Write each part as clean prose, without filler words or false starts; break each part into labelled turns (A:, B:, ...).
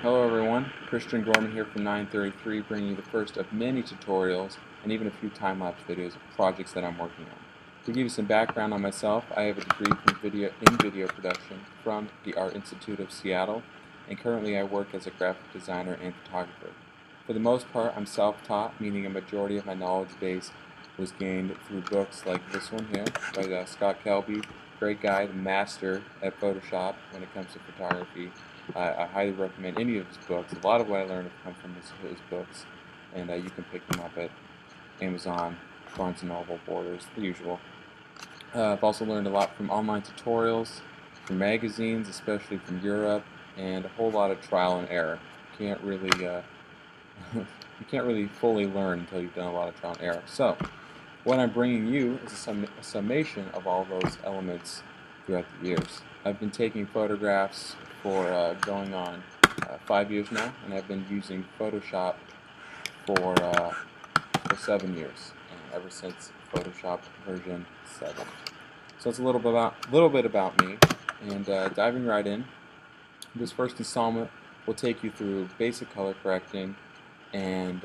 A: Hello everyone, Kristian Gorman here from 933, bringing you the first of many tutorials and even a few time-lapse videos of projects that I'm working on. To give you some background on myself, I have a degree in video production from the Art Institute of Seattle, and currently I work as a graphic designer and photographer. For the most part, I'm self-taught, meaning a majority of my knowledge base was gained through books like this one here by Scott Kelby, great guy, the master at Photoshop when it comes to photography. I highly recommend any of his books. A lot of what I learned have come from his books, and you can pick them up at Amazon, Barnes & Noble, Borders, the usual. I've also learned a lot from online tutorials, from magazines, especially from Europe, and a whole lot of trial and error. You can't really, you can't really fully learn until you've done a lot of trial and error. So, what I'm bringing you is a summation of all those elements throughout the years. I've been taking photographs for going on 5 years now, and I've been using Photoshop for 7 years, and ever since Photoshop version 7. So it's a little bit about me, and diving right in. This first installment will take you through basic color correcting, and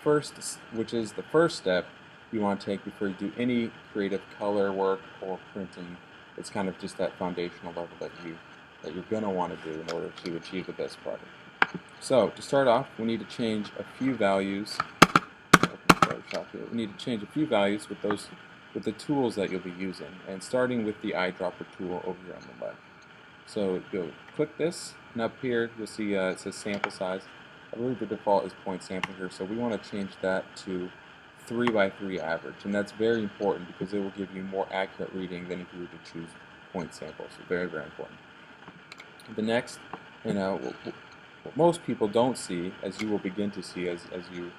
A: which is the first step you want to take before you do any creative color work or printing. It's kind of just that foundational level that you're going to want to do in order to achieve the best product. So to start off, we need to change a few values. We need to change a few values with the tools that you'll be using, and starting with the eyedropper tool over here on the left. So you'll click this, and up here you'll see it says sample size. I believe the default is point sample here, so we want to change that to 3x3 average, and that's very important because it will give you more accurate reading than if you were to choose point samples. So very, very important. The next, what most people don't see, as you will begin to see as you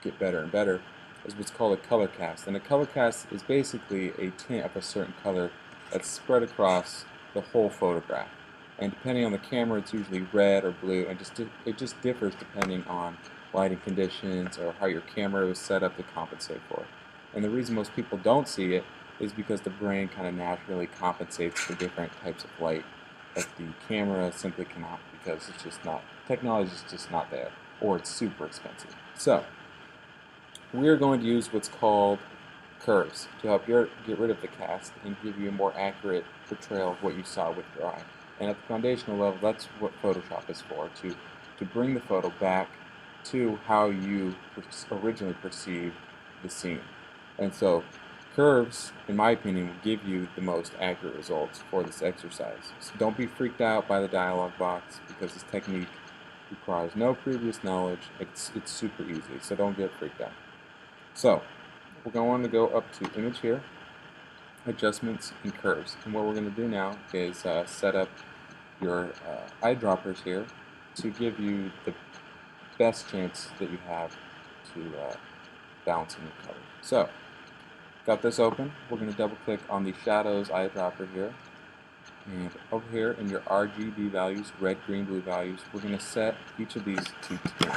A: get better and better, is what's called a color cast. And a color cast is basically a tint of a certain color that's spread across the whole photograph. And depending on the camera, it's usually red or blue, and it just differs depending on lighting conditions or how your camera was set up to compensate for it. And the reason most people don't see it is because the brain kind of naturally compensates for different types of light that the camera simply cannot, because it's just not, technology is just not there, or it's super expensive. So we're going to use what's called curves to help get rid of the cast and give you a more accurate portrayal of what you saw with your eye. And at the foundational level, that's what Photoshop is for, to bring the photo back to how you originally perceived the scene. And so curves, in my opinion, will give you the most accurate results for this exercise. So don't be freaked out by the dialog box, because this technique requires no previous knowledge. It's super easy, so don't get freaked out. So we're going to go up to image here, adjustments, and curves. And what we're going to do now is set up your eyedroppers here to give you the best chance that you have to balance in your color. So, got this open. We're going to double click on the shadows eyedropper here, and over here in your RGB values, red, green, blue values, we're going to set each of these to 10.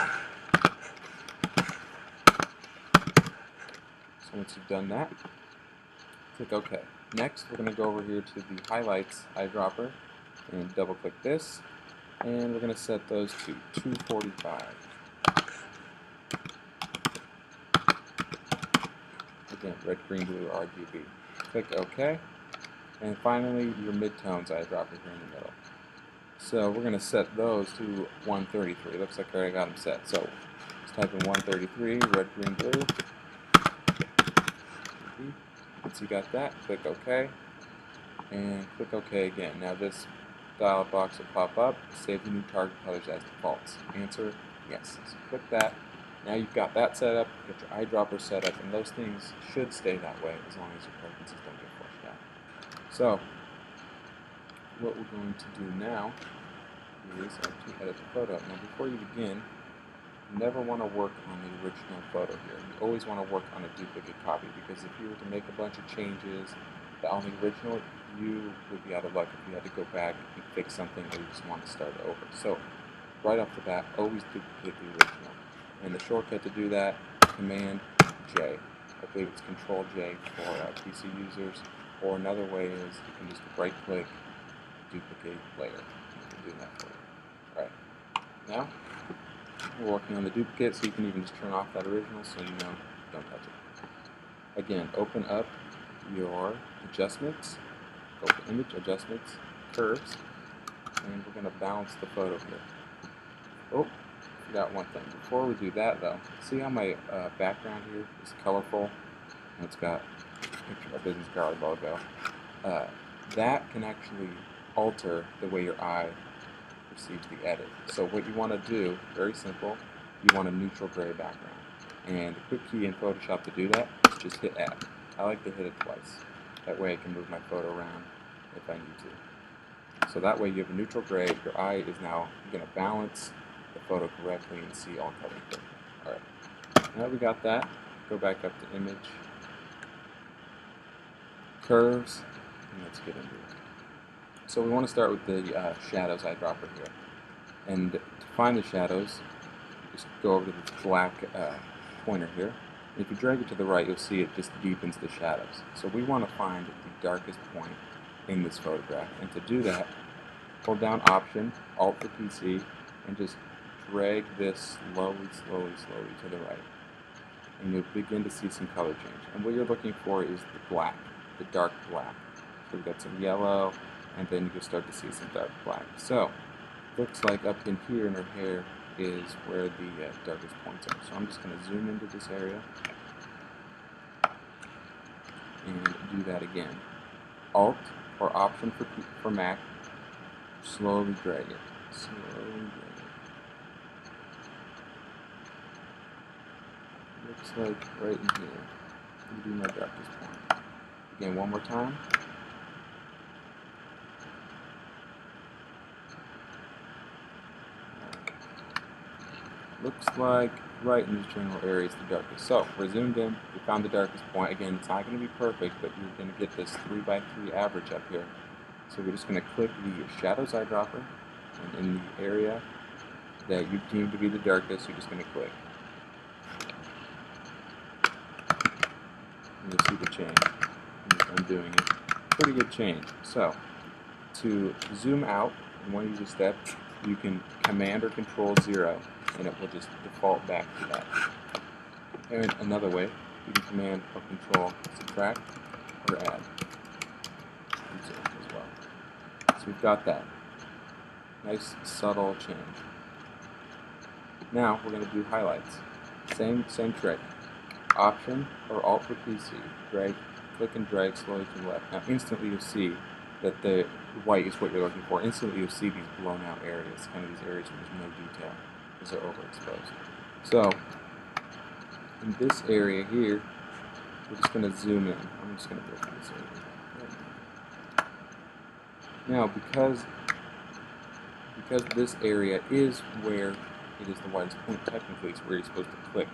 A: So once you've done that, click OK. Next, we're going to go over here to the highlights eyedropper and double click this, and we're going to set those to 245. Again, red, green, blue, RGB. Click OK. And finally, your midtones eyedropper here in the middle. So we're going to set those to 133. Looks like I already got them set. So let's type in 133, red, green, blue. Once you got that, click OK. And click OK again. Now this dialog box will pop up. Save the new target colors as defaults. Answer yes. So click that. Now you've got that set up, you got your eyedropper set up, and those things should stay that way as long as your preferences don't get flushed out. So what we're going to do now is actually edit the photo. Now before you begin, you never want to work on the original photo here. You always want to work on a duplicate copy, because if you were to make a bunch of changes on the original, you would be out of luck if you had to go back and fix something, or you just want to start over. So right off the bat, always duplicate the original. And the shortcut to do that, Command J. I believe it's Control J for PC users. Or another way is you can just right click, duplicate layer. You can do that for you. Alright. Now, we're working on the duplicate, so you can even just turn off that original so you know don't touch it. Again, open up your adjustments, go to image, adjustments, curves, and we're going to balance the photo here. Oh, forgot one thing. Before we do that though, see how my background here is colorful? And it's got a picture of Business Card logo. That can actually alter the way your eye perceives the edit. So what you want to do, very simple, you want a neutral gray background. And the quick key in Photoshop to do that is just hit Add. I like to hit it twice. That way I can move my photo around if I need to. So that way you have a neutral gray, your eye is now going to balance the photo correctly and see all colors good. Alright, now that we got that, go back up to Image, Curves, and let's get into it. So we want to start with the shadows eyedropper here. And to find the shadows, just go over to this black pointer here. And if you drag it to the right, you'll see it just deepens the shadows. So we want to find the darkest point in this photograph. And to do that, hold down Option, Alt for PC, and just drag this slowly to the right. And you'll begin to see some color change. And what you're looking for is the black, the dark black. So we've got some yellow, and then you'll start to see some dark black. So, looks like up in here in her hair is where the darkest points are. So I'm just going to zoom into this area and do that again. Alt or Option for Mac, slowly drag it. Slowly drag it. Looks like right in here would be my darkest point. Again, one more time. Looks like right in this general area is the darkest. So we're zoomed in, we found the darkest point. Again, it's not going to be perfect, but you're going to get this 3x3 average up here. So we're just going to click the Shadows eyedropper, and in the area that you deem to be the darkest, you're just going to click. And you'll see the change. I'm just undoing it. Pretty good change. So to zoom out in one easy step, you can Command or Control 0, and it will just default back to that. And another way, you can Command or Control Subtract or Add as well. So we've got that. Nice subtle change. Now we're going to do highlights. Same trick. Option or Alt for PC. Click and drag slowly to the left. Now instantly you'll see that the white is what you're looking for. Instantly you'll see these blown out areas, kind of these areas where there's no detail because they're overexposed. So in this area here, we're just going to zoom in. I'm just going to go through this area. Now because this area is where it is the widest point, technically it's where you're supposed to click.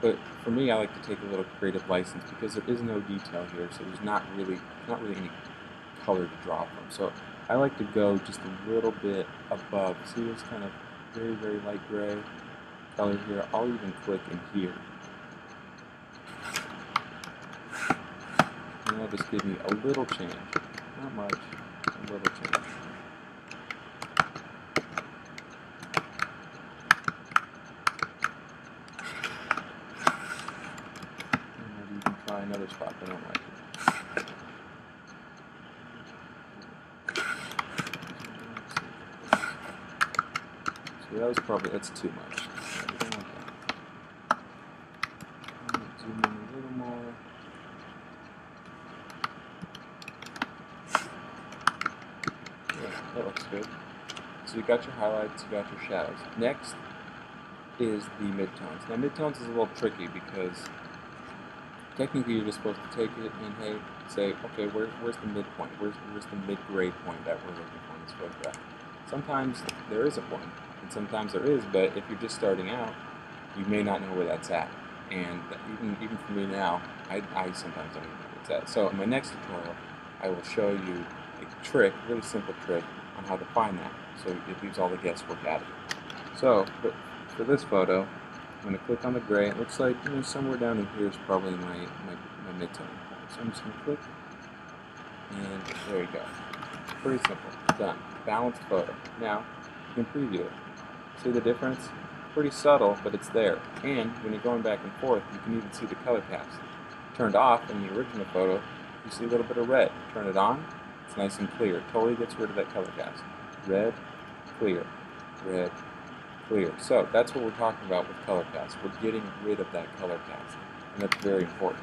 A: But for me, I like to take a little creative license because there is no detail here, so there's not really any color to draw from. So I like to go just a little bit above. See this kind of very light gray color here? I'll even click in here. And that'll just give me a little change. Not much, a little change. And you can try another spot that I don't like it. So that's too much. Zoom in a little more. Yeah, that looks good. So you got your highlights, you got your shadows. Next is the midtones. Now midtones is a little tricky because technically you're just supposed to take it and say, okay, where's the midpoint? Where's the mid-grade point that we're looking for in this photograph? Sometimes there is a point, and sometimes there is, but if you're just starting out, you may not know where that's at. And even for me now, I sometimes don't even know where it's at. So in my next tutorial, I will show you a trick, a really simple trick, on how to find that. So it leaves all the guesswork out of it. So for this photo, I'm going to click on the gray. It looks like somewhere down in here is probably my midtone. So I'm just going to click, and there you go. Pretty simple. Done. Balanced photo. Now you can preview it. See the difference? Pretty subtle, but it's there. And when you're going back and forth, you can even see the color cast. Turned off in the original photo, you see a little bit of red. Turn it on, it's nice and clear. Totally gets rid of that color cast. Red, clear, red, clear. So that's what we're talking about with color cast. We're getting rid of that color cast, and that's very important.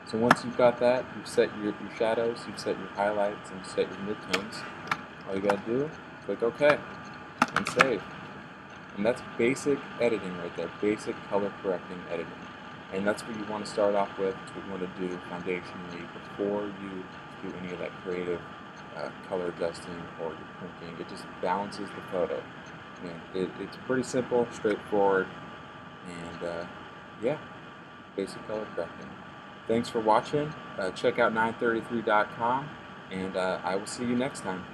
A: So once you've got that, you've set your shadows, you've set your highlights, and you've set your midtones. All you gotta do, click OK, and save. And that's basic editing right there, basic color correcting editing. And that's what you want to start off with. That's what you want to do foundationally before you do any of that creative color adjusting or your printing. It just balances the photo. And it's pretty simple, straightforward, and yeah, basic color correcting. Thanks for watching. Check out 933.com, and I will see you next time.